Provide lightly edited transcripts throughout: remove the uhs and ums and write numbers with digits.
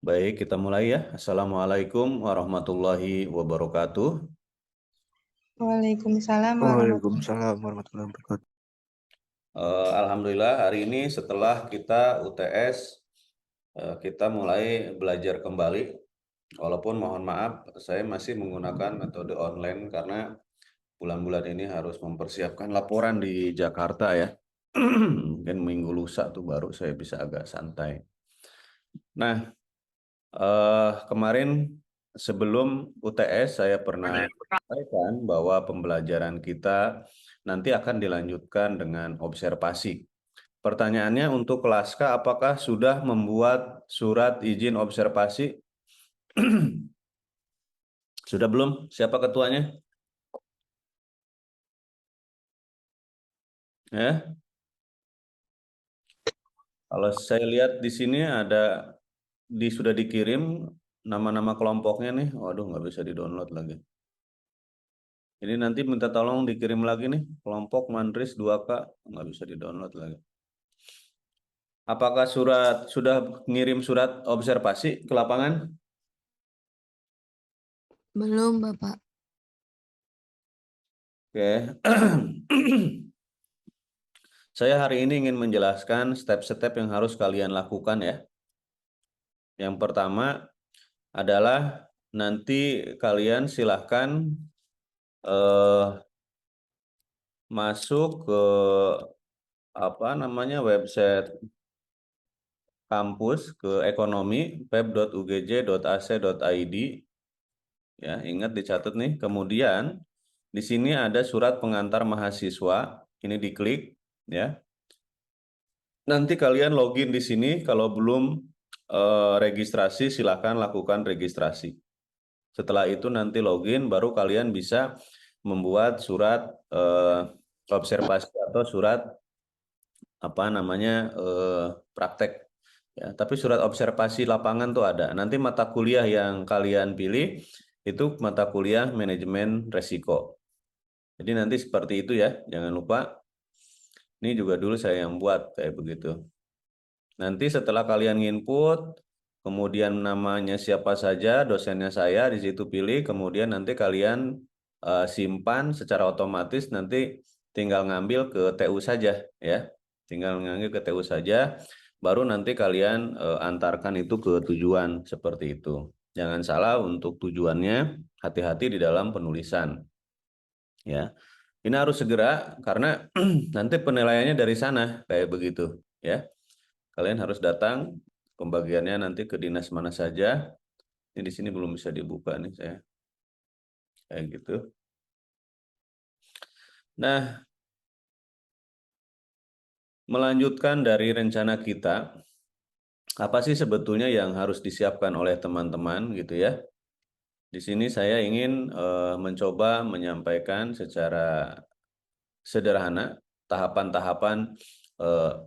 Baik, kita mulai ya. Assalamualaikum warahmatullahi wabarakatuh. Waalaikumsalam warahmatullahi Waalaikumsalam warahmatullahi wabarakatuh. Alhamdulillah hari ini setelah kita UTS, kita mulai belajar kembali. Walaupun mohon maaf, saya masih menggunakan metode online karena bulan-bulan ini harus mempersiapkan laporan di Jakarta ya. Mungkin minggu lusa tuh baru saya bisa agak santai. Nah, kemarin sebelum UTS saya pernah sampaikan bahwa pembelajaran kita nanti akan dilanjutkan dengan observasi. Pertanyaannya untuk kelas K, apakah sudah membuat surat izin observasi? Sudah belum? Siapa ketuanya? Ya, kalau saya lihat di sini ada sudah dikirim nama-nama kelompoknya nih. Waduh, nggak bisa di-download lagi. Ini nanti minta tolong dikirim lagi nih, kelompok Mandris 2K, nggak bisa di-download lagi. Apakah sudah ngirim surat observasi ke lapangan? Belum, Bapak. Oke. Saya hari ini ingin menjelaskan step-step yang harus kalian lakukan ya. Yang pertama adalah nanti kalian silahkan masuk ke website kampus, ke ekonomi peb.ugj.ac.id. Ya, ingat dicatat nih. Kemudian di sini ada surat pengantar mahasiswa, ini diklik ya. Nanti kalian login di sini, kalau belum registrasi silakan lakukan registrasi. Setelah itu nanti login, baru kalian bisa membuat surat observasi atau surat praktek. Ya, tapi surat observasi lapangan tuh ada. Nanti mata kuliah yang kalian pilih itu mata kuliah manajemen resiko. Jadi nanti seperti itu ya, jangan lupa. Ini juga dulu saya yang buat kayak begitu. Nanti setelah kalian input, kemudian namanya siapa saja, dosennya saya, di situ pilih, kemudian nanti kalian simpan secara otomatis, nanti tinggal ngambil ke TU saja ya. Tinggal ngambil ke TU saja, baru nanti kalian antarkan itu ke tujuan seperti itu. Jangan salah untuk tujuannya, hati-hati di dalam penulisan. Ya. Ini harus segera karena nanti penilaiannya dari sana kayak begitu ya. Kalian harus datang, pembagiannya nanti ke dinas mana saja. Ini di sini belum bisa dibuka nih saya. Kayak gitu. Nah, melanjutkan dari rencana kita, apa sih sebetulnya yang harus disiapkan oleh teman-teman gitu ya. Di sini saya ingin mencoba menyampaikan secara sederhana tahapan-tahapan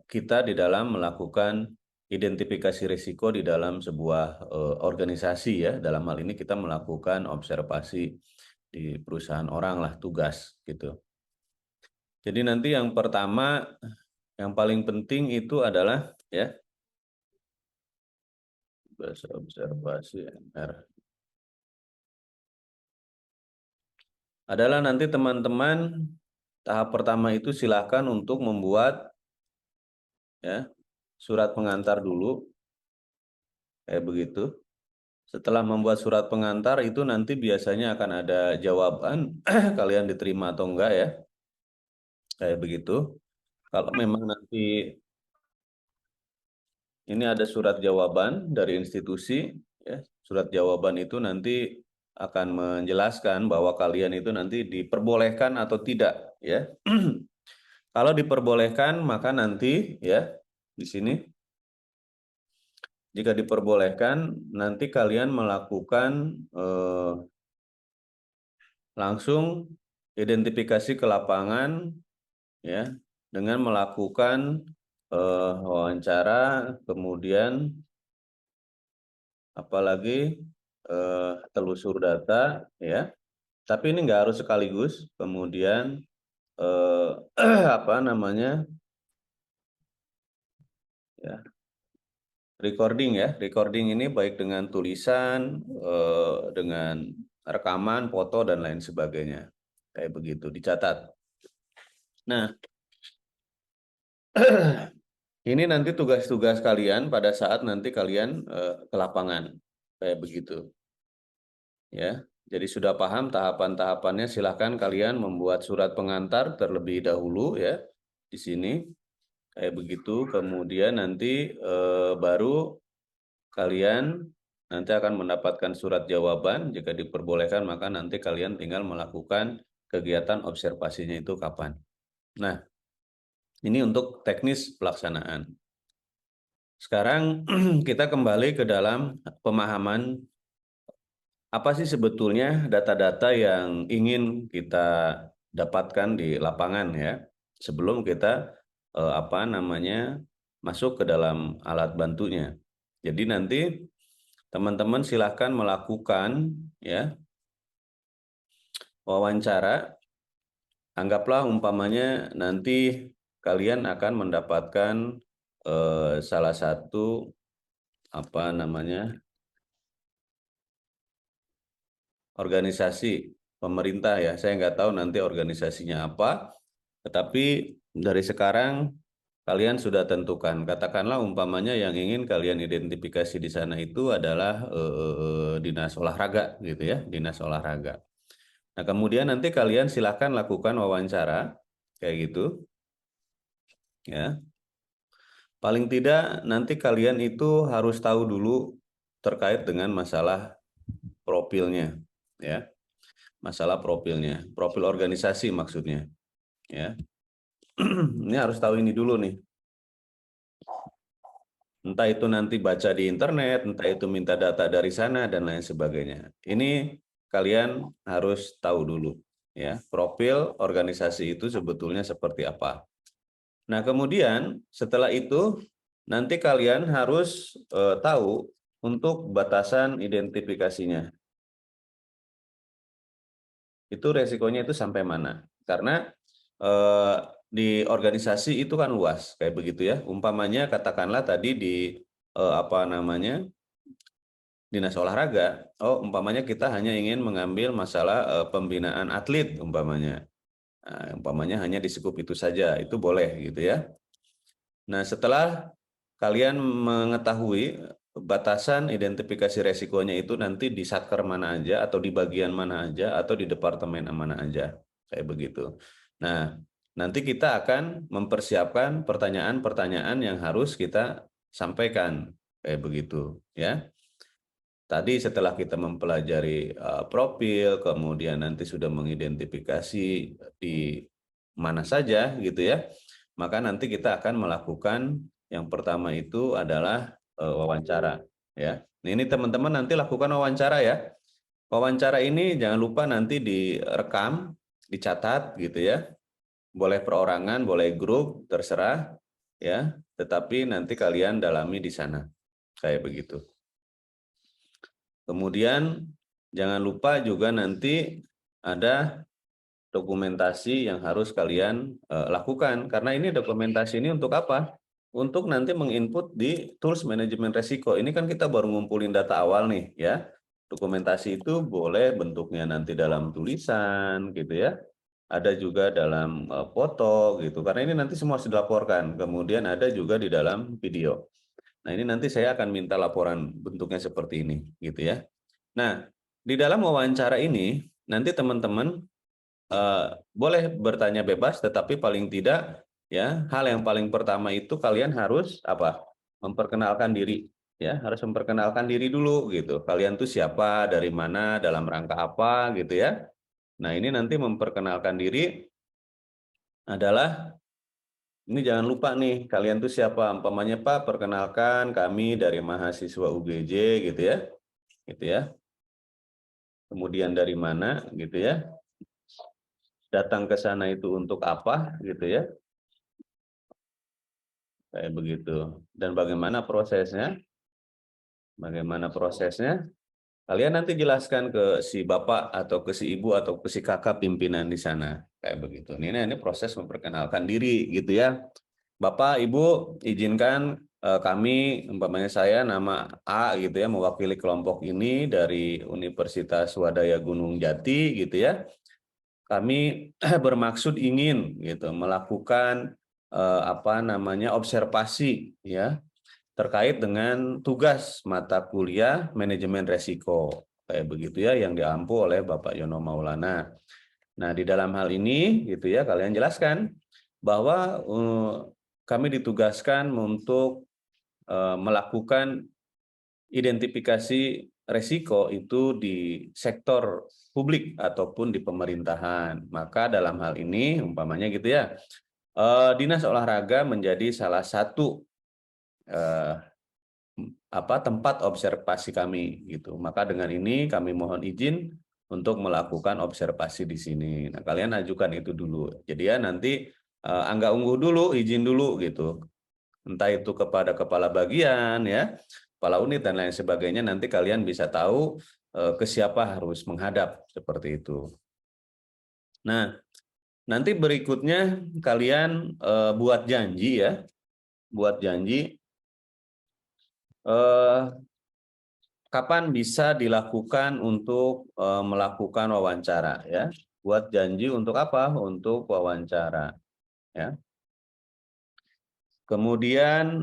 kita di dalam melakukan identifikasi risiko di dalam sebuah organisasi ya. Dalam hal ini kita melakukan observasi di perusahaan orang lah, tugas gitu. Jadi nanti yang pertama, yang paling penting itu adalah ya, bahasa observasi MR. Adalah nanti teman-teman tahap pertama itu silakan untuk membuat ya surat pengantar dulu kayak begitu. Setelah membuat surat pengantar itu nanti biasanya akan ada jawaban kalian diterima atau enggak ya. Kayak begitu. Kalau memang nanti ini ada surat jawaban dari institusi ya. Surat jawaban itu nanti akan menjelaskan bahwa kalian itu nanti diperbolehkan atau tidak ya. Kalau diperbolehkan maka nanti ya di sini jika diperbolehkan nanti kalian melakukan langsung identifikasi ke lapangan ya dengan melakukan wawancara, kemudian apalagi telusur data ya. Tapi ini nggak harus sekaligus. Kemudian apa namanya ya recording ya. Recording ini baik dengan tulisan, dengan rekaman, foto dan lain sebagainya. Kayak begitu, dicatat. Nah, ini nanti tugas-tugas kalian pada saat nanti kalian ke lapangan. Kayak begitu. Ya. Jadi sudah paham tahapan-tahapannya, silahkan kalian membuat surat pengantar terlebih dahulu ya di sini. Kayak begitu, kemudian nanti baru kalian nanti akan mendapatkan surat jawaban. Jika diperbolehkan, maka nanti kalian tinggal melakukan kegiatan observasinya itu kapan. Nah, ini untuk teknis pelaksanaan. Sekarang kita kembali ke dalam pemahaman apa sih sebetulnya data-data yang ingin kita dapatkan di lapangan ya, sebelum kita masuk ke dalam alat bantunya. Jadi nanti teman-teman silahkan melakukan ya wawancara. Anggaplah umpamanya nanti kalian akan mendapatkan salah satu organisasi pemerintah ya. Saya nggak tahu nanti organisasinya apa, tetapi dari sekarang kalian sudah tentukan. Katakanlah umpamanya yang ingin kalian identifikasi di sana itu adalah dinas olahraga gitu ya, dinas olahraga. Nah, kemudian nanti kalian silakan lakukan wawancara kayak gitu ya. Paling tidak nanti kalian itu harus tahu dulu terkait dengan masalah profilnya ya. Masalah profilnya, profil organisasi maksudnya ya. Ini harus tahu ini dulu nih. Entah itu nanti baca di internet, entah itu minta data dari sana dan lain sebagainya. Ini kalian harus tahu dulu ya, profil organisasi itu sebetulnya seperti apa. Nah, kemudian setelah itu nanti kalian harus tahu untuk batasan identifikasinya. Itu resikonya itu sampai mana? Karena di organisasi itu kan luas kayak begitu ya. Umpamanya katakanlah tadi di dinas olahraga. Oh, umpamanya kita hanya ingin mengambil masalah pembinaan atlet umpamanya. Nah, umpamanya hanya di skup itu saja, itu boleh gitu ya. Nah, setelah kalian mengetahui batasan identifikasi resikonya itu nanti di satker mana aja, atau di bagian mana aja, atau di departemen mana aja, kayak begitu. Nah, nanti kita akan mempersiapkan pertanyaan-pertanyaan yang harus kita sampaikan, kayak begitu, ya. Tadi setelah kita mempelajari profil, kemudian nanti sudah mengidentifikasi di mana saja, gitu ya. Maka nanti kita akan melakukan yang pertama itu adalah wawancara ya. Nah, ini teman-teman nanti lakukan wawancara ya. Wawancara ini jangan lupa nanti direkam, dicatat gitu ya. Boleh perorangan, boleh grup, terserah ya. Tetapi nanti kalian dalami di sana. Kayak begitu. Kemudian jangan lupa juga nanti ada dokumentasi yang harus kalian lakukan, karena ini dokumentasi ini untuk apa? Untuk nanti menginput di tools manajemen resiko. Ini kan kita baru ngumpulin data awal nih ya. Dokumentasi itu boleh bentuknya nanti dalam tulisan gitu ya. Ada juga dalam foto gitu. Karena ini nanti semua harus dilaporkan. Kemudian ada juga di dalam video. Nah, ini nanti saya akan minta laporan bentuknya seperti ini gitu ya. Nah, di dalam wawancara ini nanti teman-teman boleh bertanya bebas, tetapi paling tidak ya hal yang paling pertama itu kalian harus apa? Memperkenalkan diri ya, harus memperkenalkan diri dulu gitu. Kalian tuh siapa, dari mana, dalam rangka apa gitu ya. Nah, ini nanti memperkenalkan diri adalah ini jangan lupa nih, kalian tuh siapa? Umpamanya Pak, perkenalkan kami dari mahasiswa UGJ gitu ya. Gitu ya. Kemudian dari mana gitu ya. Datang ke sana itu untuk apa gitu ya. Kayak begitu. Dan bagaimana prosesnya? Bagaimana prosesnya? Kalian nanti jelaskan ke si bapak atau ke si ibu atau ke si kakak pimpinan di sana. Kayak begitu. Ini proses memperkenalkan diri gitu ya. Bapak, Ibu, izinkan kami, umpamanya saya nama A gitu ya, mewakili kelompok ini dari Universitas Swadaya Gunung Jati gitu ya. Kami bermaksud ingin gitu melakukan observasi ya terkait dengan tugas mata kuliah manajemen resiko kayak begitu ya yang diampu oleh Bapak Yono Maulana. Nah, di dalam hal ini gitu ya kalian jelaskan bahwa kami ditugaskan untuk melakukan identifikasi resiko itu di sektor publik ataupun di pemerintahan. Maka dalam hal ini umpamanya gitu ya, Dinas Olahraga menjadi salah satu eh, tempat observasi kami gitu. Maka dengan ini kami mohon izin untuk melakukan observasi di sini. Nah, kalian ajukan itu dulu. Jadi ya nanti angga ungguh dulu, izin dulu gitu. Entah itu kepada kepala bagian ya, kepala unit dan lain sebagainya, nanti kalian bisa tahu ke siapa harus menghadap seperti itu. Nah, nanti berikutnya kalian buat janji ya, buat janji kapan bisa dilakukan untuk melakukan wawancara ya. Buat janji untuk apa? Untuk wawancara ya. Kemudian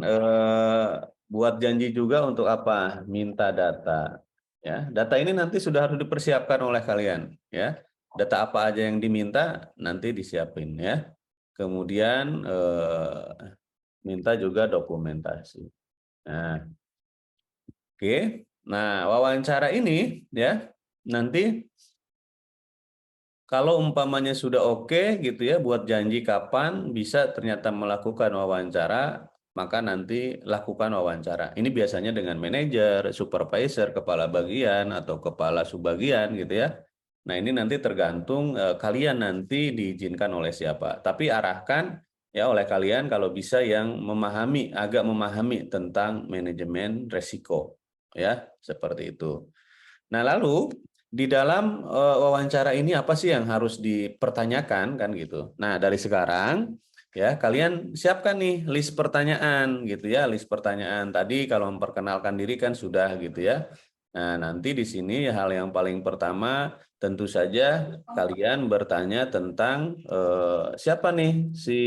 buat janji juga untuk apa? Minta data. Ya, data ini nanti sudah harus dipersiapkan oleh kalian. Ya, data apa aja yang diminta nanti disiapin ya. Kemudian minta juga dokumentasi. Nah, oke. Nah, wawancara ini ya nanti kalau umpamanya sudah oke gitu ya, buat janji kapan bisa ternyata melakukan wawancara, maka nanti lakukan wawancara. Ini biasanya dengan manajer, supervisor, kepala bagian, atau kepala subbagian gitu ya. Nah ini nanti tergantung kalian nanti diizinkan oleh siapa. Tapi arahkan ya oleh kalian kalau bisa yang agak memahami tentang manajemen resiko. Ya, seperti itu. Nah lalu di dalam wawancara ini apa sih yang harus dipertanyakan kan gitu. Nah, dari sekarang ya kalian siapkan nih list pertanyaan gitu ya, list pertanyaan. Tadi kalau memperkenalkan diri kan sudah gitu ya. Nah, nanti di sini hal yang paling pertama tentu saja kalian bertanya tentang siapa nih si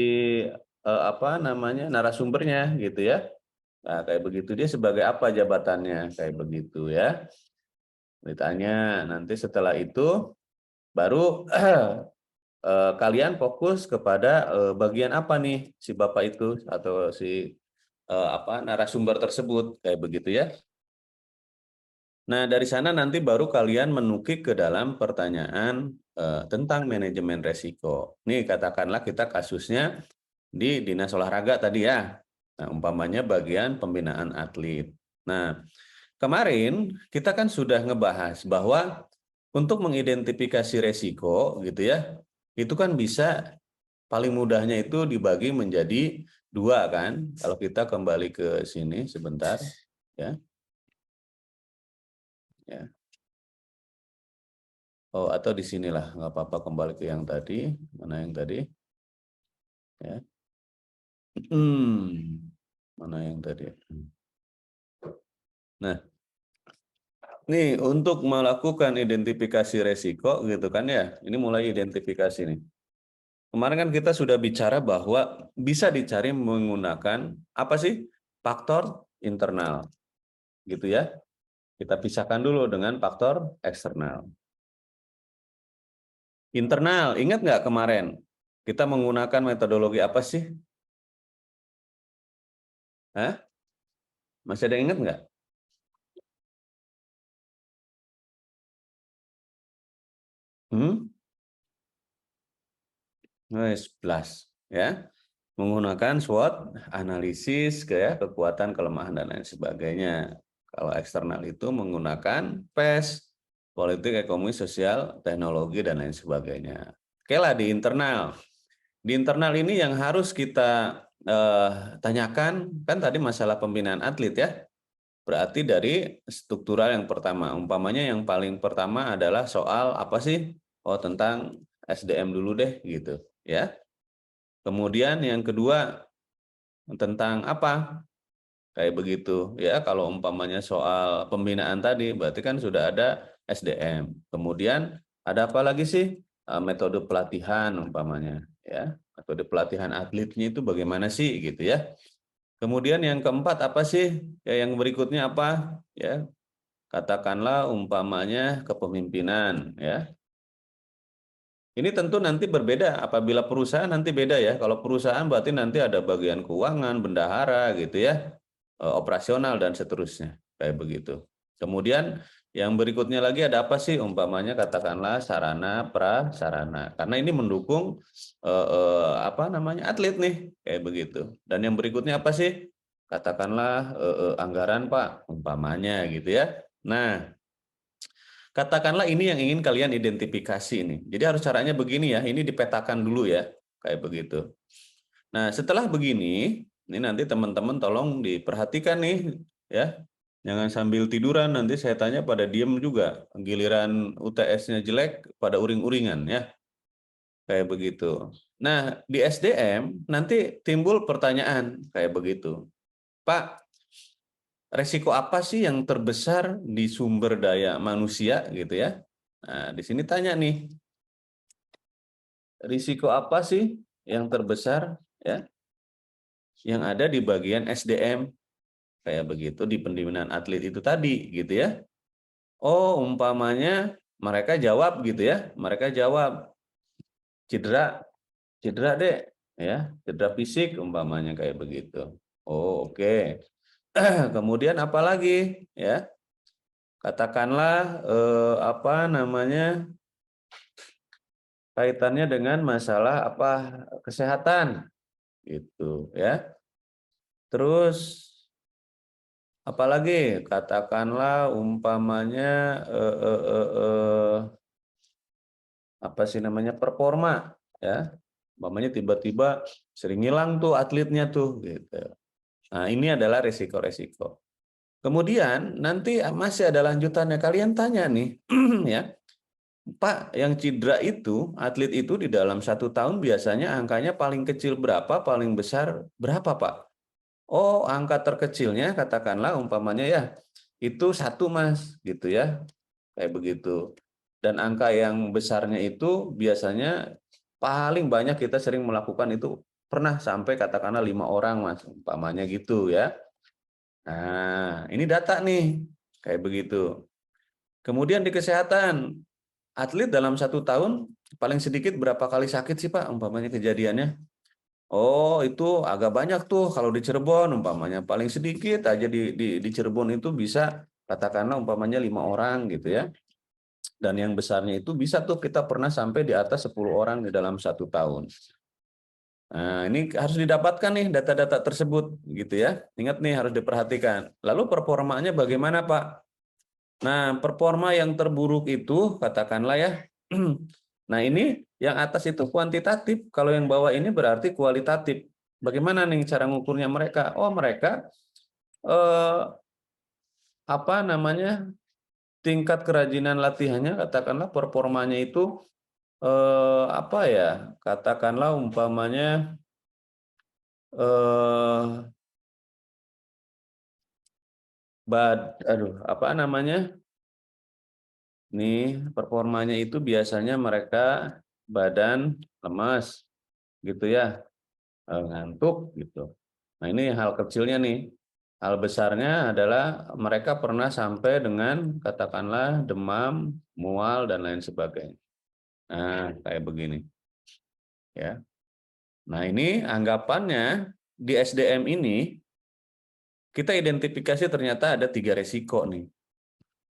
narasumbernya gitu ya. Nah, kayak begitu dia sebagai apa jabatannya kayak begitu ya. Ditanya nanti setelah itu baru kalian fokus kepada bagian apa nih si Bapak itu atau si narasumber tersebut kayak begitu ya. Nah, dari sana nanti baru kalian menukik ke dalam pertanyaan tentang manajemen resiko. Nih katakanlah kita kasusnya di Dinas Olahraga tadi ya. Nah, umpamanya bagian pembinaan atlet. Nah, kemarin kita kan sudah ngebahas bahwa untuk mengidentifikasi resiko gitu ya, itu kan bisa paling mudahnya itu dibagi menjadi dua kan. Kalau kita kembali ke sini sebentar ya. Ya. Oh, atau di sinilah nggak apa-apa kembali ke yang tadi. Mana yang tadi? Ya. Mana yang tadi? Nah, nih untuk melakukan identifikasi resiko gitu kan ya. Ini mulai identifikasi nih. Kemarin kan kita sudah bicara bahwa bisa dicari menggunakan apa sih? Faktor internal. Gitu ya. Kita pisahkan dulu dengan faktor eksternal. Internal, ingat nggak kemarin? Kita menggunakan metodologi apa sih? Hah? Masih ada yang ingat nggak? Hmm? 11 ya. Menggunakan SWOT, analisis ya, kekuatan, kelemahan dan lain sebagainya. Kalau eksternal itu menggunakan PES, politik, ekonomi, sosial, teknologi dan lain sebagainya. Oke lah di internal. Di internal ini yang harus kita tanyakan kan tadi masalah pembinaan atlet ya. Berarti dari struktural yang pertama, umpamanya yang paling pertama adalah soal apa sih? Oh, tentang SDM dulu deh gitu, ya. Kemudian yang kedua tentang apa? kayak begitu ya. Kalau umpamanya soal pembinaan tadi berarti kan sudah ada SDM. Kemudian ada apa lagi sih? Metode pelatihan umpamanya ya. Metode pelatihan atletnya itu bagaimana sih gitu ya. Kemudian yang keempat apa sih? Ya, yang berikutnya apa? Ya, katakanlah umpamanya kepemimpinan ya. Ini tentu nanti berbeda apabila perusahaan nanti beda ya. Kalau perusahaan berarti nanti ada bagian keuangan, bendahara gitu ya, operasional dan seterusnya kayak begitu. Kemudian yang berikutnya lagi ada apa sih? Umpamanya katakanlah sarana prasarana. Karena ini mendukung apa namanya atlet nih kayak begitu. Dan yang berikutnya apa sih? Katakanlah anggaran Pak umpamanya gitu ya. Nah, katakanlah ini yang ingin kalian identifikasi nih. Jadi harus caranya begini ya, ini dipetakan dulu ya, kayak begitu. Nah, setelah begini, ini nanti teman-teman tolong diperhatikan nih, ya. Jangan sambil tiduran, nanti saya tanya pada diem juga. Giliran UTS-nya jelek, pada uring-uringan ya, kayak begitu. Nah, di SDM nanti timbul pertanyaan kayak begitu. Pak, resiko apa sih yang terbesar di sumber daya manusia gitu ya? Nah, di sini tanya nih, risiko apa sih yang terbesar ya yang ada di bagian SDM kayak begitu di pembinaan atlet itu tadi gitu ya. Oh, umpamanya mereka jawab gitu ya. Mereka jawab cedera, cedera deh ya, cedera fisik umpamanya kayak begitu. Oh, oke. Kemudian apa lagi ya? Katakanlah apa namanya? Kaitannya dengan masalah apa kesehatan gitu ya. Terus apalagi katakanlah umpamanya apa sih namanya performa ya. Umpamanya tiba-tiba sering hilang tuh atletnya tuh gitu. Nah, ini adalah resiko-resiko. Kemudian nanti masih ada lanjutannya. Kalian tanya nih, ya, Pak, yang cedera itu, atlet itu di dalam 1 tahun biasanya angkanya paling kecil berapa, paling besar berapa, Pak? Oh, angka terkecilnya katakanlah umpamanya ya, itu 1 Mas, gitu ya, kayak begitu. Dan angka yang besarnya itu biasanya paling banyak kita sering melakukan itu pernah sampai katakanlah 5 orang Mas, umpamanya gitu ya. Nah, ini data nih, kayak begitu. Kemudian di kesehatan, atlet dalam 1 tahun paling sedikit berapa kali sakit sih Pak, umpamanya kejadiannya? Oh, itu agak banyak tuh kalau di Cirebon umpamanya. Paling sedikit aja di Cirebon itu bisa katakanlah umpamanya 5 orang gitu ya. Dan yang besarnya itu bisa tuh kita pernah sampai di atas 10 orang di dalam 1 tahun. Nah, ini harus didapatkan nih data-data tersebut gitu ya. Ingat nih harus diperhatikan. Lalu performanya bagaimana Pak? Nah, performa yang terburuk itu katakanlah ya. Nah, ini yang atas itu kuantitatif, kalau yang bawah ini berarti kualitatif. Bagaimana nih cara ngukurnya mereka? Oh, mereka eh, apa namanya? Tingkat kerajinan latihannya katakanlah performanya itu apa ya? Katakanlah umpamanya eh aduh, apa namanya? Nih, performanya itu biasanya mereka badan lemas gitu ya, ngantuk gitu. Nah, ini hal kecilnya nih. Hal besarnya adalah mereka pernah sampai dengan katakanlah demam, mual dan lain sebagainya. Nah, kayak begini ya. Nah, ini anggapannya di SDM ini kita identifikasi ternyata ada 3 resiko nih.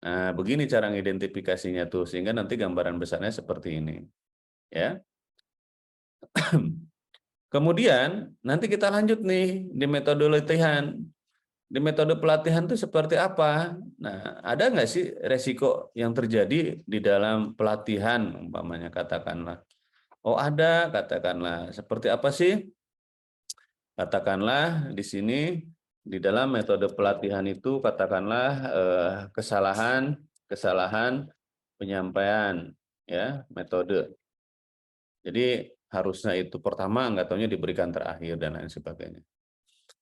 Nah, begini cara ngidentifikasinya tuh sehingga nanti gambaran besarnya seperti ini ya. Kemudian nanti kita lanjut nih di metode latihan. Di metode pelatihan itu seperti apa? Nah, ada nggak sih resiko yang terjadi di dalam pelatihan umpamanya katakanlah? Oh ada, katakanlah. Seperti apa sih? Katakanlah di sini di dalam metode pelatihan itu katakanlah kesalahan penyampaian ya metode. Jadi harusnya itu pertama nggak taunya diberikan terakhir dan lain sebagainya.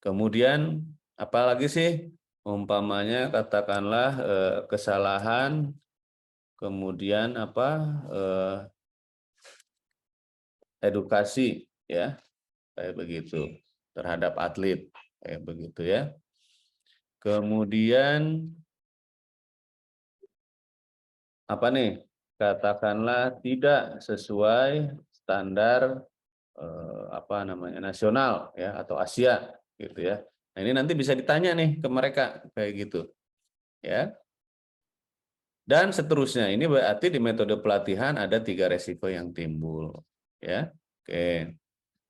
Kemudian Apalagi sih? Umpamanya katakanlah kesalahan, kemudian apa? Edukasi ya, kayak begitu terhadap atlet kayak begitu ya. Kemudian apa nih? Katakanlah tidak sesuai standar apa namanya nasional ya atau Asia gitu ya. Nah, ini nanti bisa ditanya nih ke mereka kayak gitu ya. Dan seterusnya, ini berarti di metode pelatihan ada 3 resiko yang timbul ya. Oke.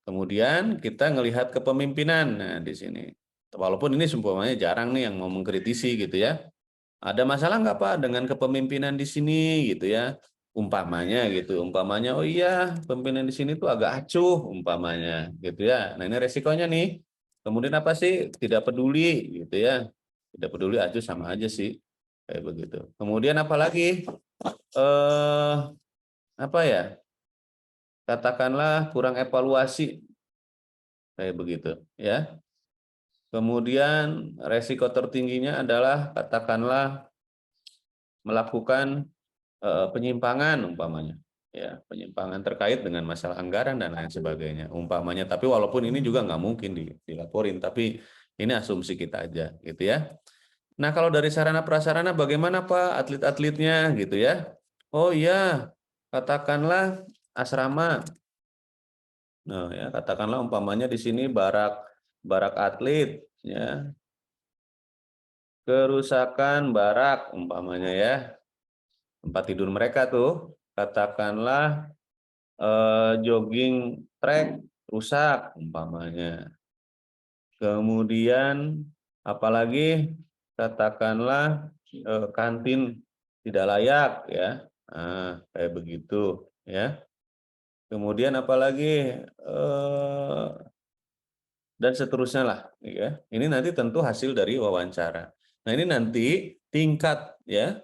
Kemudian kita ngelihat kepemimpinan. Nah, di sini. Walaupun ini seumpamanya jarang nih yang mau mengkritisi gitu ya. Ada masalah nggak Pak dengan kepemimpinan di sini gitu ya? Umpamanya gitu. Umpamanya oh iya, pemimpinan di sini tuh agak acuh umpamanya gitu ya. Nah, ini resikonya nih. Kemudian apa sih? Tidak peduli gitu ya. Tidak peduli acuh sama aja sih. Kayak begitu. Kemudian apa lagi? Apa ya? Katakanlah kurang evaluasi kayak begitu ya. Kemudian resiko tertingginya adalah katakanlah melakukan penyimpangan umpamanya ya, penyimpangan terkait dengan masalah anggaran dan lain sebagainya umpamanya. Tapi walaupun ini juga nggak mungkin dilaporin, tapi ini asumsi kita aja gitu ya. Nah, kalau dari sarana prasarana bagaimana Pak atlet-atletnya gitu ya? Oh iya, katakanlah asrama. Nah, ya katakanlah umpamanya di sini barak barak atlet ya, kerusakan barak umpamanya ya, tempat tidur mereka tuh katakanlah jogging track rusak umpamanya. Kemudian apalagi katakanlah kantin tidak layak ya. Nah, kayak begitu ya. Kemudian apalagi dan seterusnya lah ya. Ini nanti tentu hasil dari wawancara. Nah, ini nanti tingkat ya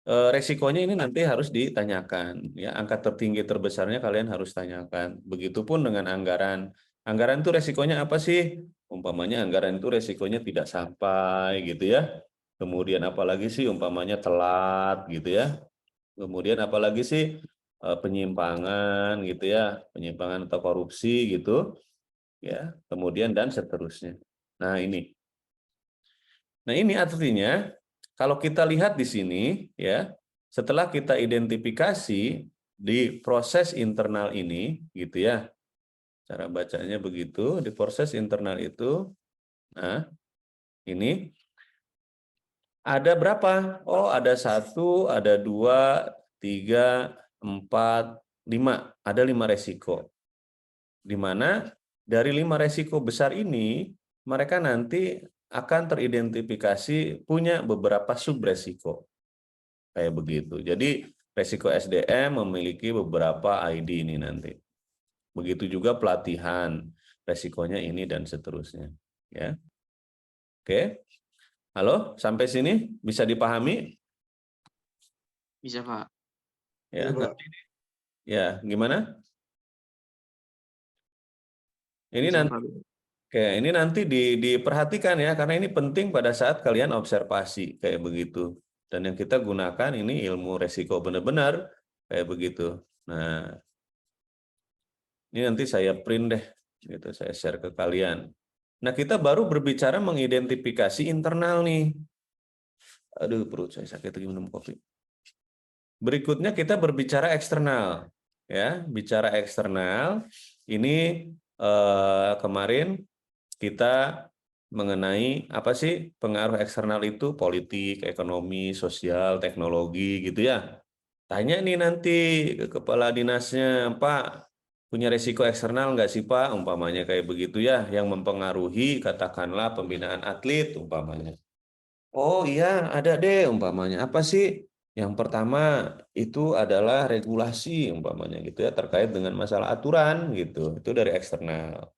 resikonya ini nanti harus ditanyakan ya, angka tertinggi terbesarnya kalian harus tanyakan. Begitupun dengan anggaran. Anggaran itu resikonya apa sih? Umpamanya anggaran itu resikonya tidak sampai gitu ya. Kemudian apalagi sih umpamanya telat gitu ya. Kemudian apalagi sih penyimpangan gitu ya, penyimpangan atau korupsi gitu ya. Kemudian dan seterusnya. Nah, ini. Nah, ini artinya kalau kita lihat di sini ya, setelah kita identifikasi di proses internal ini gitu ya. Cara bacanya begitu, di proses internal itu. Nah, ini ada berapa? Oh, ada 1, ada 2, 3, 4, 5. Ada 5 resiko. Di mana dari 5 resiko besar ini mereka nanti akan teridentifikasi punya beberapa subresiko. Kayak begitu. Jadi resiko SDM memiliki beberapa ID ini nanti. Begitu juga pelatihan, resikonya ini dan seterusnya. Ya. Oke. Halo, sampai sini bisa dipahami? Bisa, Pak. Ya, nanti. Ya, gimana? Ini Bisa, nanti Pak. Oke, ini nanti diperhatikan ya, karena ini penting pada saat kalian observasi kayak begitu. Dan yang kita gunakan ini ilmu resiko benar-benar kayak begitu. Nah, ini nanti saya print deh, gitu, saya share ke kalian. Nah, kita baru berbicara mengidentifikasi internal nih. Aduh, perut saya sakit lagi minum kopi. Berikutnya kita berbicara eksternal, ya, bicara eksternal. Ini kemarin kita mengenai apa sih pengaruh eksternal itu, politik, ekonomi, sosial, teknologi gitu ya. Tanya nih nanti ke kepala dinasnya, Pak, punya resiko eksternal nggak sih Pak? Umpamanya kayak begitu ya, yang mempengaruhi katakanlah pembinaan atlet umpamanya. Oh iya, ada deh umpamanya. Apa sih? Yang pertama itu adalah regulasi umpamanya gitu ya, terkait dengan masalah aturan gitu. Itu dari eksternal.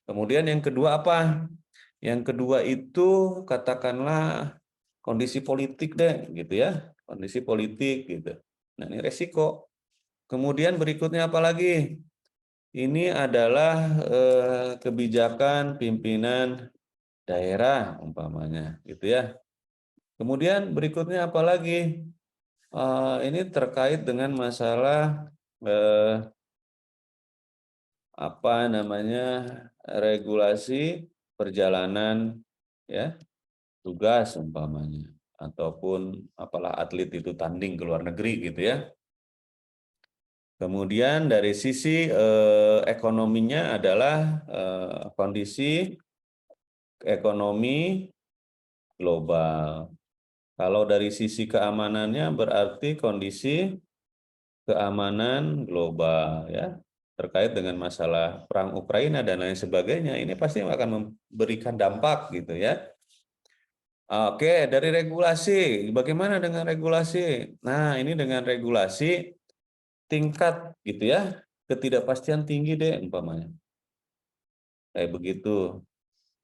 Kemudian yang kedua apa? Yang kedua itu katakanlah kondisi politik deh gitu ya, kondisi politik gitu. Nah, ini resiko. Kemudian berikutnya apa lagi? Ini adalah kebijakan pimpinan daerah umpamanya, gitu ya. Kemudian berikutnya apa lagi? Ini terkait dengan masalah apa namanya regulasi perjalanan ya tugas umpamanya ataupun apalah atlet itu tanding ke luar negeri gitu ya. Kemudian dari sisi ekonominya adalah kondisi ekonomi global. Kalau dari sisi keamanannya berarti kondisi keamanan global ya terkait dengan masalah perang Ukraina dan lain sebagainya. Ini pasti akan memberikan dampak gitu ya. Oke, dari regulasi, bagaimana dengan regulasi? Nah, ini dengan regulasi tingkat gitu ya, ketidakpastian tinggi deh umpamanya. Kayak begitu.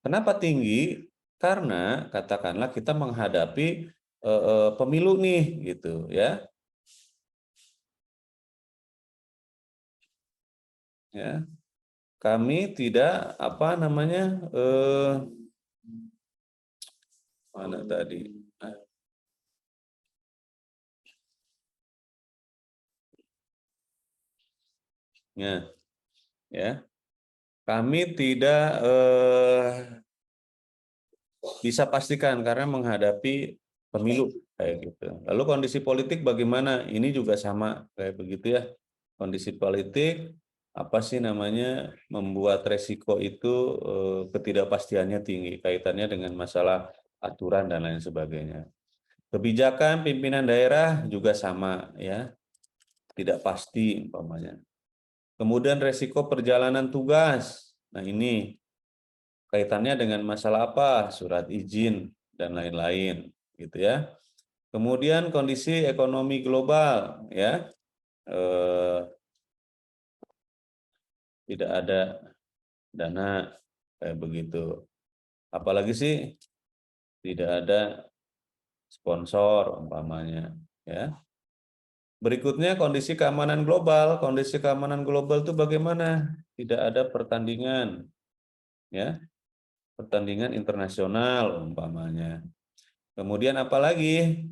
Kenapa tinggi? Karena katakanlah kita menghadapi pemilu nih gitu ya. Ya, kami tidak apa namanya mana tadi? Ya, kami tidak bisa pastikan karena menghadapi pemilu kayak gitu. Lalu kondisi politik bagaimana? Ini juga sama kayak begitu ya. Kondisi politik apa sih namanya membuat resiko itu ketidakpastiannya tinggi kaitannya dengan masalah aturan dan lain sebagainya. Kebijakan pimpinan daerah juga sama ya, tidak pasti umpamanya. Kemudian resiko perjalanan tugas. Nah, ini kaitannya dengan masalah apa? Surat izin dan lain-lain gitu ya. Kemudian kondisi ekonomi global ya. Tidak ada dana kayak begitu. Apalagi sih tidak ada sponsor umpamanya ya. Berikutnya kondisi keamanan global. Kondisi keamanan global itu bagaimana? Tidak ada pertandingan ya. Pertandingan internasional umpamanya. Kemudian apalagi?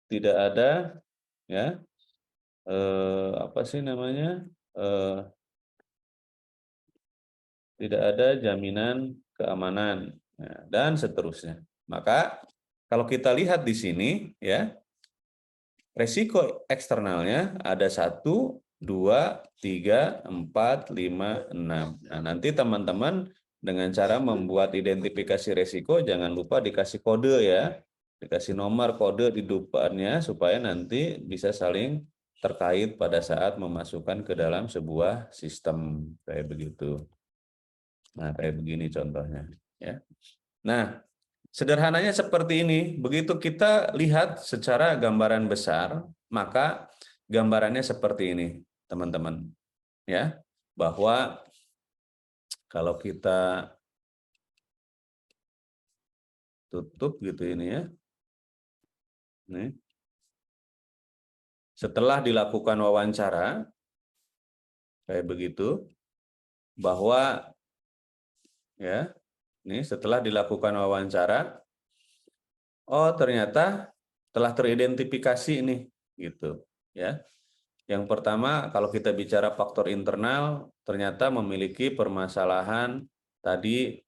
Tidak ada ya. Apa sih namanya? Tidak ada jaminan keamanan dan seterusnya. Maka kalau kita lihat di sini ya, resiko eksternalnya ada 1, 2, 3, 4, 5, 6. Nah, nanti teman-teman dengan cara membuat identifikasi resiko jangan lupa dikasih kode ya. Dikasih nomor kode di depannya supaya nanti bisa saling terkait pada saat memasukkan ke dalam sebuah sistem kayak begitu. Nah, kayak begini contohnya ya. Nah, sederhananya seperti ini. Begitu kita lihat secara gambaran besar, maka gambarannya seperti ini, teman-teman. Ya, bahwa kalau kita tutup gitu ini ya. Nih. Setelah dilakukan wawancara kayak begitu bahwa ya, ini setelah dilakukan wawancara oh ternyata telah teridentifikasi ini gitu ya. Yang pertama, kalau kita bicara faktor internal, ternyata memiliki permasalahan tadi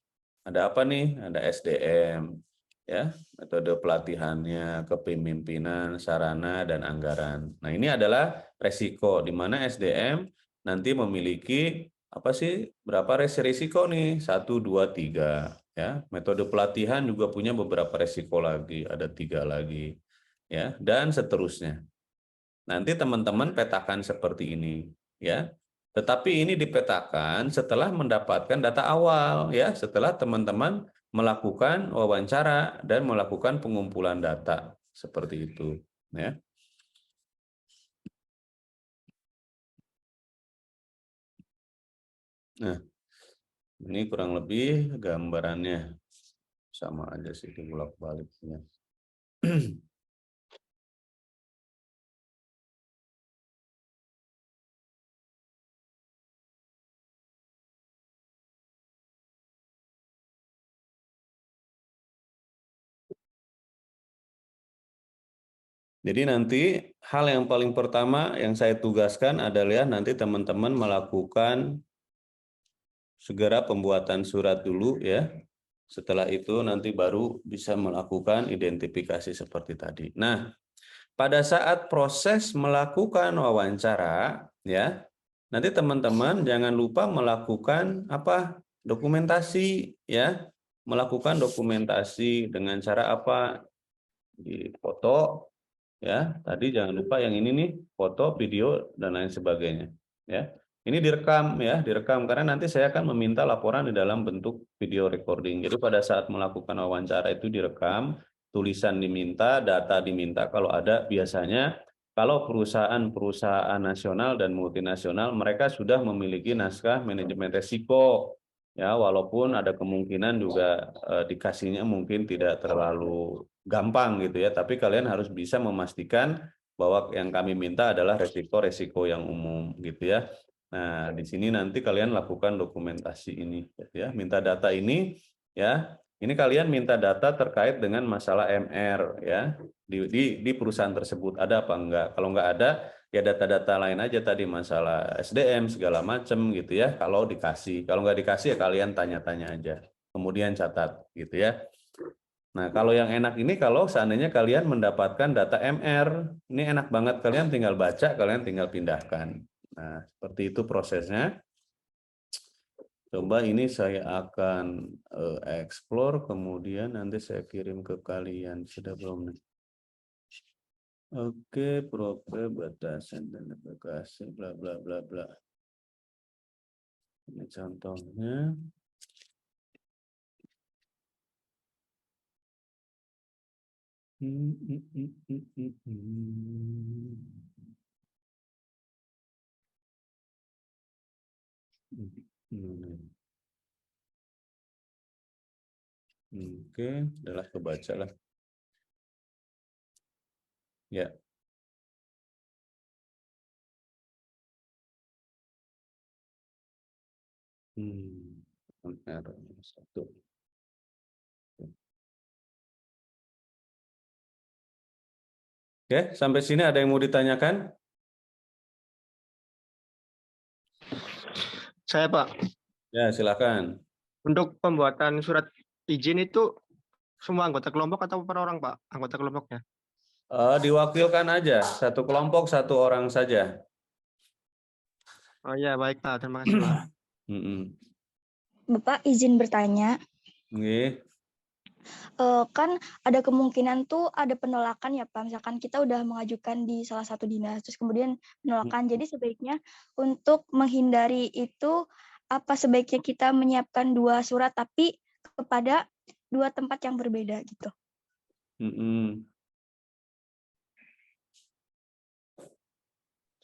ada apa nih? Ada SDM, ya, metode pelatihannya, kepemimpinan, sarana dan anggaran. Nah, ini adalah resiko di mana SDM nanti memiliki apa sih? Berapa resiko nih? 1, 2, 3, ya. Metode pelatihan juga punya beberapa resiko lagi, ada 3 lagi, ya, dan seterusnya. Nanti teman-teman petakan seperti ini, ya. Tetapi ini dipetakan setelah mendapatkan data awal, ya, setelah teman-teman melakukan wawancara dan melakukan pengumpulan data seperti itu, ya. Nah, ini kurang lebih gambarannya sama aja sih bolak-baliknya. Jadi nanti hal yang paling pertama yang saya tugaskan adalah nanti teman-teman melakukan segera pembuatan surat dulu ya. Setelah itu nanti baru bisa melakukan identifikasi seperti tadi. Nah, pada saat proses melakukan wawancara ya, nanti teman-teman jangan lupa melakukan apa? Dokumentasi ya. Melakukan dokumentasi dengan cara apa? Di foto ya. Tadi jangan lupa yang ini nih, foto, video dan lain sebagainya ya. Ini direkam ya, direkam karena nanti saya akan meminta laporan di dalam bentuk video recording. Jadi pada saat melakukan wawancara itu direkam, tulisan diminta, data diminta kalau ada. Biasanya kalau perusahaan-perusahaan nasional dan multinasional mereka sudah memiliki naskah manajemen resiko ya, walaupun ada kemungkinan juga dikasihnya mungkin tidak terlalu gampang gitu ya, tapi kalian harus bisa memastikan bahwa yang kami minta adalah resiko-resiko yang umum gitu ya. Nah, di sini nanti kalian lakukan dokumentasi ini ya, minta data ini ya. Ini kalian minta data terkait dengan masalah MR ya. Di perusahaan tersebut ada apa enggak? Kalau enggak ada, ya data-data lain aja tadi, masalah SDM segala macam gitu ya. Kalau dikasih, kalau enggak dikasih ya kalian tanya-tanya aja. Kemudian catat gitu ya. Nah, kalau yang enak ini kalau seandainya kalian mendapatkan data MR, ini enak banget, kalian tinggal baca, kalian tinggal pindahkan. Nah, seperti itu prosesnya. Coba ini saya akan explore, kemudian nanti saya kirim ke kalian. Sudah belum nih? Oke, profil, batasan, dan aplikasi, bla bla bla bla. Ini contohnya. Oke, adalah kebaca lah. Ya. Satu. Oke, sampai sini ada yang mau ditanyakan? Saya, Pak. Ya, silakan. Untuk pembuatan surat izin itu semua anggota kelompok atau per orang, Pak? Anggota kelompoknya? Diwakilkan aja, satu kelompok, satu orang saja. Oh iya, baik, Pak. Terima kasih, Pak. Bapak izin bertanya. Nggih. Kan ada kemungkinan tuh ada penolakan ya Pak. Misalkan kita udah mengajukan di salah satu dinas, terus kemudian penolakan. Jadi sebaiknya untuk menghindari itu, apa sebaiknya kita menyiapkan 2 surat tapi kepada 2 tempat yang berbeda gitu.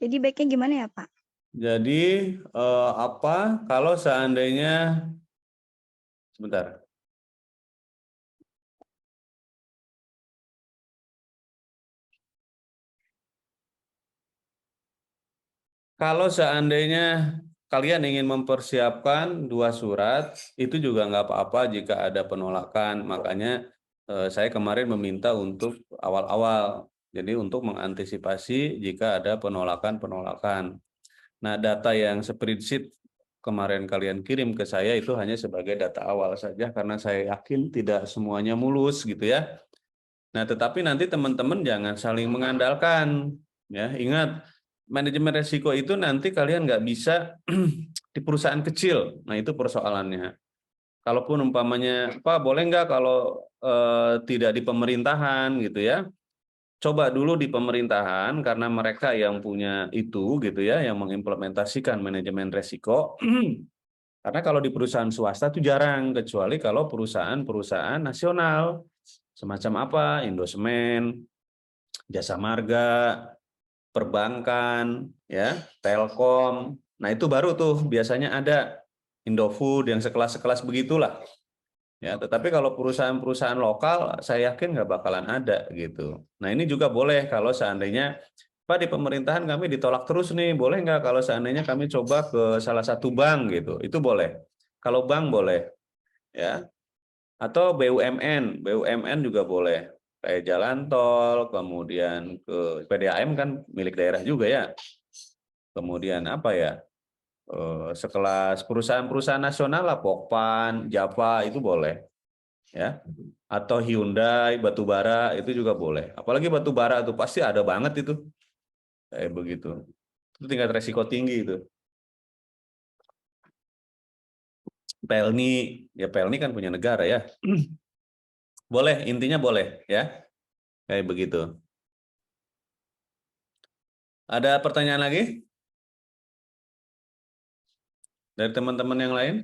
Jadi baiknya gimana ya Pak? Jadi apa kalau seandainya sebentar. Kalau seandainya kalian ingin mempersiapkan 2 surat, itu juga nggak apa-apa jika ada penolakan. Makanya saya kemarin meminta untuk awal-awal. Jadi untuk mengantisipasi jika ada penolakan-penolakan. Nah, data yang spreadsheet kemarin kalian kirim ke saya itu hanya sebagai data awal saja karena saya yakin tidak semuanya mulus gitu ya. Nah, tetapi nanti teman-teman jangan saling mengandalkan ya. Ingat, manajemen resiko itu nanti kalian nggak bisa di perusahaan kecil. Nah, itu persoalannya. Kalaupun umpamanya, Pak boleh nggak kalau tidak di pemerintahan gitu ya. Coba dulu di pemerintahan karena mereka yang punya itu gitu ya, yang mengimplementasikan manajemen resiko. Karena kalau di perusahaan swasta itu jarang, kecuali kalau perusahaan-perusahaan nasional semacam apa, Indosemen, Jasa Marga, perbankan, ya, Telkom. Nah itu baru tuh biasanya ada Indofood yang sekelas-sekelas begitulah. Ya, tetapi kalau perusahaan-perusahaan lokal, saya yakin nggak bakalan ada gitu. Nah ini juga boleh kalau seandainya Pak di pemerintahan kami ditolak terus nih, boleh nggak kalau seandainya kami coba ke salah satu bank gitu, itu boleh. Kalau bank boleh, ya. Atau BUMN juga boleh. kayak jalan tol, kemudian ke PDAM kan milik daerah juga ya. Kemudian apa ya? Sekelas perusahaan-perusahaan nasional lah, Pokpan, Java itu boleh ya. Atau Hyundai, batubara itu juga boleh. Apalagi batubara itu pasti ada banget itu. Kayak begitu. Itu tingkat resiko tinggi itu. Pelni, ya Pelni kan punya negara ya. Boleh, intinya boleh ya. Kayak begitu. Ada pertanyaan lagi? Dari teman-teman yang lain?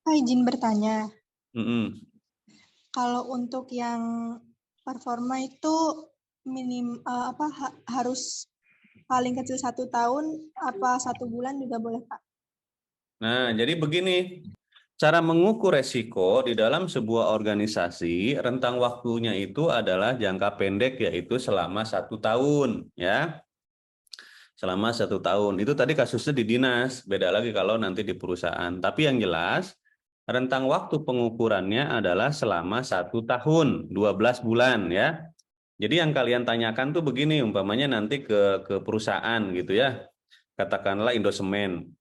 Pak, izin bertanya, Mm-mm. kalau untuk yang performa itu harus paling kecil 1 tahun, apa 1 bulan juga boleh, Pak? Nah, jadi begini. Cara mengukur resiko di dalam sebuah organisasi, rentang waktunya itu adalah jangka pendek, yaitu selama 1 tahun. Ya, selama 1 tahun. Itu tadi kasusnya di dinas, beda lagi kalau nanti di perusahaan. Tapi yang jelas, rentang waktu pengukurannya adalah selama 1 tahun, 12 bulan ya. Jadi yang kalian tanyakan tuh begini, umpamanya nanti ke perusahaan gitu ya, katakanlah Indosemen.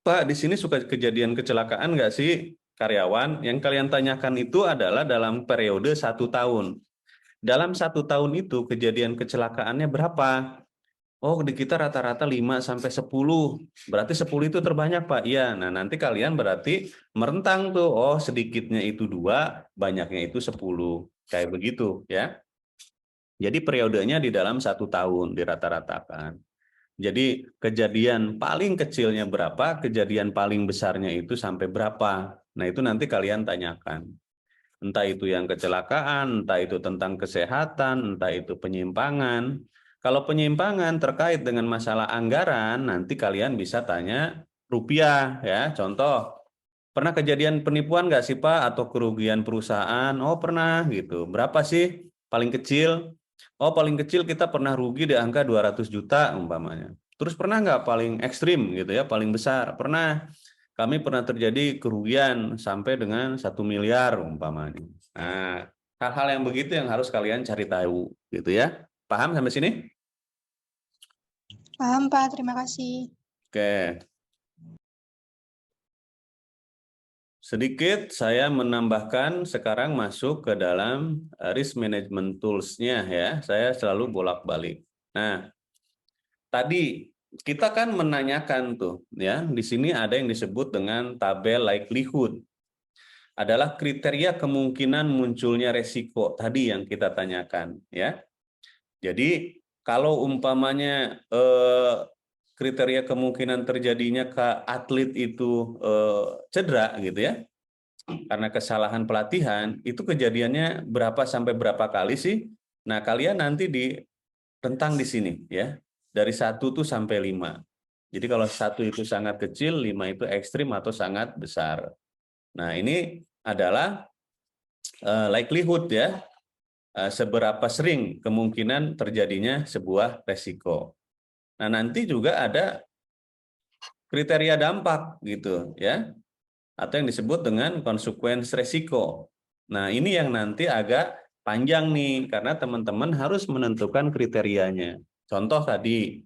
Pak, di sini suka kejadian kecelakaan nggak sih karyawan? Yang kalian tanyakan itu adalah dalam periode 1 tahun. Dalam 1 tahun itu kejadian kecelakaannya berapa? Oh, di kita rata-rata 5-10. Berarti 10 itu terbanyak, Pak. Iya. Nah, nanti kalian berarti merentang tuh. Oh, sedikitnya itu 2, banyaknya itu 10. Kayak begitu ya. Jadi periodenya di dalam 1 tahun dirata-ratakan. Jadi kejadian paling kecilnya berapa, kejadian paling besarnya itu sampai berapa. Nah, itu nanti kalian tanyakan. Entah itu yang kecelakaan, entah itu tentang kesehatan, entah itu penyimpangan. Kalau penyimpangan terkait dengan masalah anggaran, nanti kalian bisa tanya rupiah ya. Contoh, pernah kejadian penipuan nggak sih Pak, atau kerugian perusahaan? Oh pernah gitu. Berapa sih paling kecil? Oh paling kecil kita pernah rugi di angka 200 juta umpamanya. Terus pernah nggak paling ekstrim gitu ya, paling besar? Pernah. Kami pernah terjadi kerugian sampai dengan 1 miliar umpamanya. Nah, hal-hal yang begitu yang harus kalian cari tahu gitu ya. Paham sampai sini? Paham, Pak. Terima kasih. Oke. Sedikit saya menambahkan sekarang masuk ke dalam risk management tools-nya ya. Saya selalu bolak-balik. Nah, tadi kita kan menanyakan tuh ya, di sini ada yang disebut dengan tabel likelihood. Adalah kriteria kemungkinan munculnya resiko tadi yang kita tanyakan ya. Jadi kalau umpamanya kriteria kemungkinan terjadinya ke atlet itu cedera gitu ya, karena kesalahan pelatihan, itu kejadiannya berapa sampai berapa kali sih? Nah, kalian nanti di rentang di sini ya, dari 1 tuh sampai 5. Jadi kalau 1 itu sangat kecil, 5 itu ekstrim atau sangat besar. Nah, ini adalah likelihood ya, seberapa sering kemungkinan terjadinya sebuah resiko. Nah, nanti juga ada kriteria dampak gitu ya, atau yang disebut dengan konsekuensi resiko. Nah, ini yang nanti agak panjang nih, karena teman-teman harus menentukan kriterianya. Contoh tadi,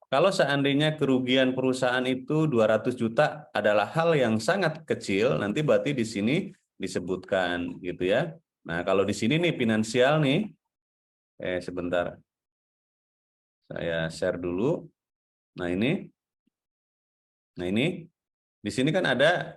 kalau seandainya kerugian perusahaan itu 200 juta adalah hal yang sangat kecil, nanti berarti di sini disebutkan gitu ya. Nah, kalau di sini nih finansial nih, sebentar. Saya share dulu. Nah, ini di sini kan ada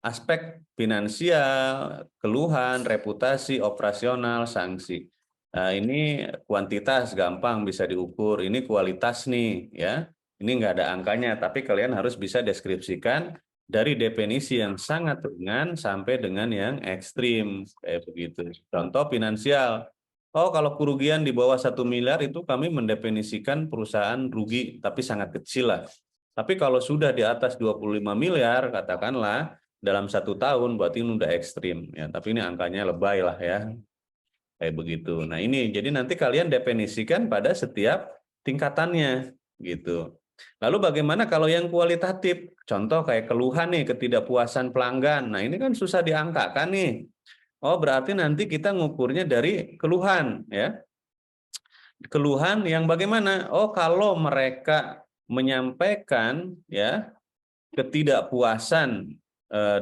aspek finansial, keluhan, reputasi, operasional, sanksi. Nah, ini kuantitas gampang bisa diukur, ini kualitas nih ya. Ini nggak ada angkanya, tapi kalian harus bisa deskripsikan dari definisi yang sangat ringan sampai dengan yang ekstrim kayak begitu. Contoh finansial. Oh, kalau kerugian di bawah 1 miliar itu kami mendefinisikan perusahaan rugi tapi sangat kecil lah. Tapi kalau sudah di atas 25 miliar katakanlah dalam 1 tahun berarti ini udah ekstrim ya, tapi ini angkanya lebay lah ya kayak begitu. Nah ini jadi nanti kalian definisikan pada setiap tingkatannya gitu. Lalu bagaimana kalau yang kualitatif? Contoh kayak keluhan nih, ketidakpuasan pelanggan. Nah ini kan susah diangkakan nih. Oh, berarti nanti kita ngukurnya dari keluhan, ya. Keluhan yang bagaimana? Oh, kalau mereka menyampaikan ya ketidakpuasan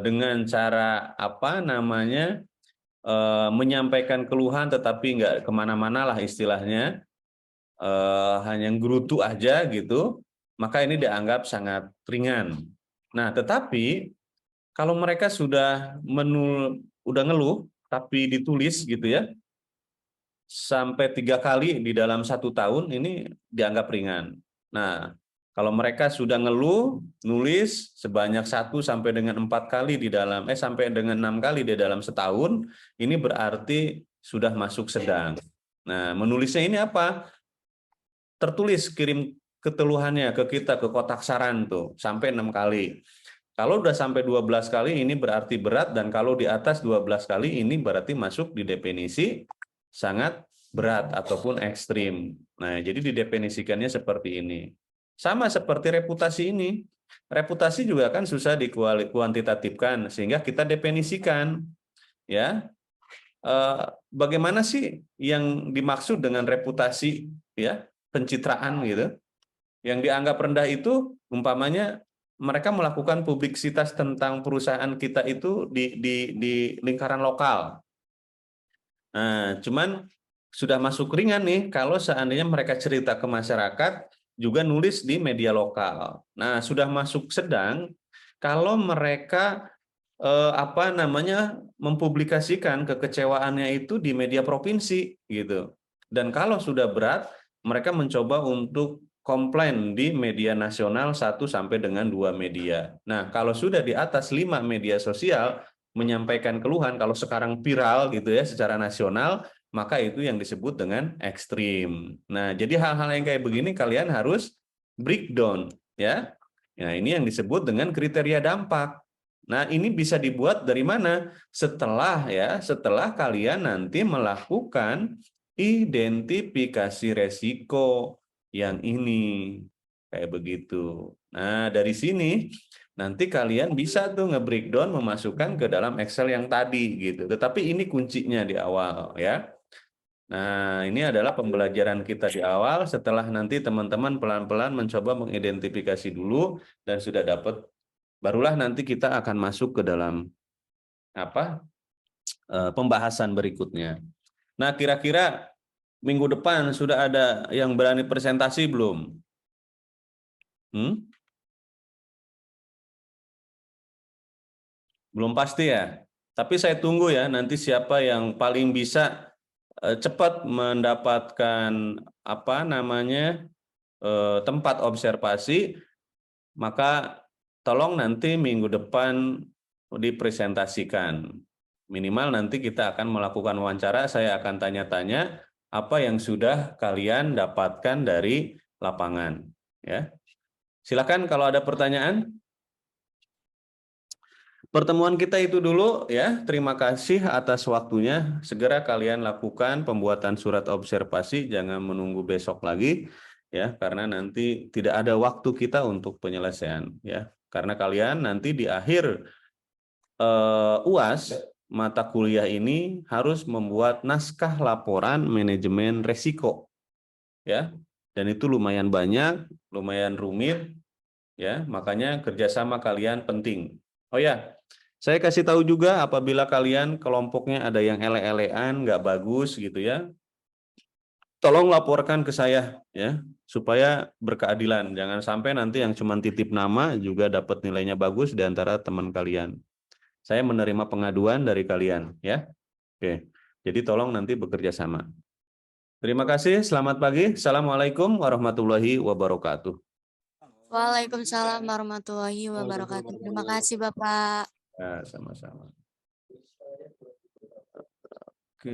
dengan cara apa namanya menyampaikan keluhan tetapi nggak kemana-mana lah istilahnya, hanya gerutu aja gitu, maka ini dianggap sangat ringan. Nah, tetapi kalau mereka sudah udah ngeluh tapi ditulis gitu ya, sampai 3 kali di dalam 1 tahun ini dianggap ringan. Nah, kalau mereka sudah ngeluh, nulis sebanyak 1 sampai dengan 4 kali di dalam, sampai dengan 6 kali di dalam setahun, ini berarti sudah masuk sedang. Nah, menulisnya ini apa? Tertulis, kirim keteluhannya ke kita, ke kotak saran tuh, sampai 6 kali. Kalau udah sampai 12 kali ini berarti berat, dan kalau di atas 12 kali ini berarti masuk di definisi sangat berat ataupun ekstrim. Nah, jadi didefinisikannya seperti ini. Sama seperti reputasi ini. Reputasi juga kan susah dikuantitatifkan, sehingga kita definisikan. Ya, bagaimana sih yang dimaksud dengan reputasi, ya, pencitraan gitu. Yang dianggap rendah itu umpamanya mereka melakukan publisitas tentang perusahaan kita itu di lingkaran lokal. Nah, cuman sudah masuk ringan nih kalau seandainya mereka cerita ke masyarakat juga nulis di media lokal. Nah, sudah masuk sedang kalau mereka apa namanya mempublikasikan kekecewaannya itu di media provinsi gitu. Dan kalau sudah berat, mereka mencoba untuk komplain di media nasional 1 sampai dengan 2 media. Nah, kalau sudah di atas 5 media sosial menyampaikan keluhan, kalau sekarang viral gitu ya secara nasional, maka itu yang disebut dengan ekstrim. Nah, jadi hal-hal yang kayak begini kalian harus breakdown ya. Nah, ini yang disebut dengan kriteria dampak. Nah, ini bisa dibuat dari mana? Setelah kalian nanti melakukan identifikasi resiko yang ini kayak begitu. Nah, dari sini nanti kalian bisa tuh nge-breakdown memasukkan ke dalam Excel yang tadi gitu. Tetapi ini kuncinya di awal ya. Nah, ini adalah pembelajaran kita di awal. Setelah nanti teman-teman pelan-pelan mencoba mengidentifikasi dulu dan sudah dapat, barulah nanti kita akan masuk ke dalam apa pembahasan berikutnya. Nah, kira-kira minggu depan sudah ada yang berani presentasi belum? Belum pasti ya. Tapi saya tunggu ya nanti siapa yang paling bisa cepat mendapatkan apa namanya tempat observasi, maka tolong nanti minggu depan dipresentasikan. Minimal nanti kita akan melakukan wawancara, saya akan tanya-tanya apa yang sudah kalian dapatkan dari lapangan. Ya, silakan kalau ada pertanyaan. Pertemuan kita itu dulu ya. Terima kasih atas waktunya. Segera kalian lakukan pembuatan surat observasi, jangan menunggu besok lagi ya, karena nanti tidak ada waktu kita untuk penyelesaian ya. Karena kalian nanti di akhir UAS mata kuliah ini harus membuat naskah laporan manajemen resiko ya. Dan itu lumayan banyak, lumayan rumit ya, makanya kerjasama kalian penting. Oh ya, saya kasih tahu juga apabila kalian kelompoknya ada yang ele-elean, nggak bagus gitu ya, tolong laporkan ke saya ya, supaya berkeadilan. Jangan sampai nanti yang cuma titip nama juga dapat nilainya bagus di antara teman kalian. Saya menerima pengaduan dari kalian ya. Oke, jadi tolong nanti bekerja sama. Terima kasih, selamat pagi. Assalamualaikum warahmatullahi wabarakatuh. Waalaikumsalam warahmatullahi wabarakatuh. Terima kasih, Bapak. Ya, sama-sama. Oke,